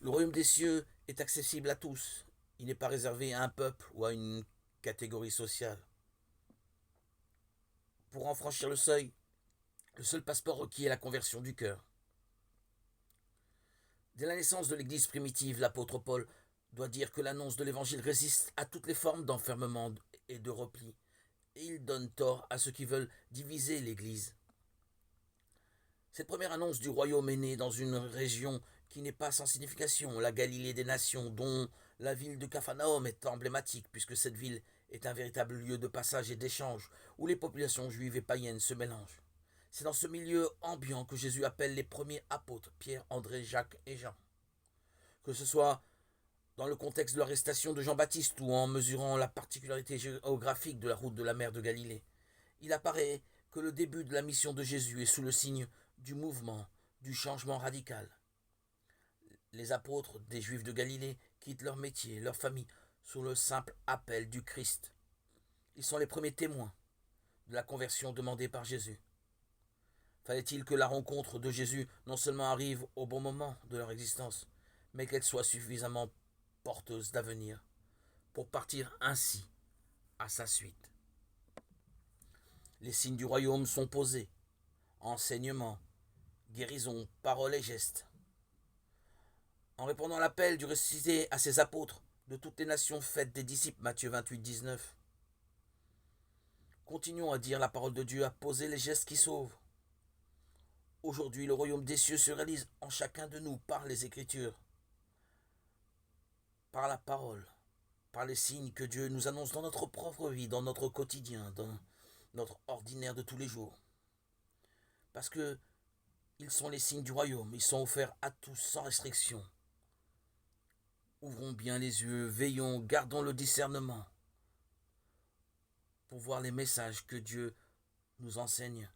Le royaume des cieux est accessible à tous. Il n'est pas réservé à un peuple ou à une catégorie sociale. Pour en franchir le seuil, le seul passeport requis est la conversion du cœur. Dès la naissance de l'Église primitive, l'apôtre Paul doit dire que l'annonce de l'Évangile résiste à toutes les formes d'enfermement et de repli, et il donne tort à ceux qui veulent diviser l'Église. Cette première annonce du royaume est née dans une région qui n'est pas sans signification, la Galilée des nations, dont la ville de Capharnaüm est emblématique, puisque cette ville est un véritable lieu de passage et d'échange, où les populations juives et païennes se mélangent. C'est dans ce milieu ambiant que Jésus appelle les premiers apôtres, Pierre, André, Jacques et Jean. Que ce soit dans le contexte de l'arrestation de Jean-Baptiste ou en mesurant la particularité géographique de la route de la mer de Galilée, il apparaît que le début de la mission de Jésus est sous le signe du mouvement, du changement radical. Les apôtres des Juifs de Galilée quittent leur métier, leur famille, sous le simple appel du Christ. Ils sont les premiers témoins de la conversion demandée par Jésus. Fallait-il que la rencontre de Jésus non seulement arrive au bon moment de leur existence, mais qu'elle soit suffisamment porteuse d'avenir pour partir ainsi à sa suite. Les signes du royaume sont posés, enseignement, guérison, paroles et gestes. En répondant à l'appel du ressuscité à ses apôtres de toutes les nations, faites des disciples, Matthieu 28, 19. Continuons à dire la parole de Dieu, à poser les gestes qui sauvent. Aujourd'hui, le royaume des cieux se réalise en chacun de nous par les Écritures, par la parole, par les signes que Dieu nous annonce dans notre propre vie, dans notre quotidien, dans notre ordinaire de tous les jours. Parce que ils sont les signes du royaume, ils sont offerts à tous sans restriction. Ouvrons bien les yeux, veillons, gardons le discernement pour voir les messages que Dieu nous enseigne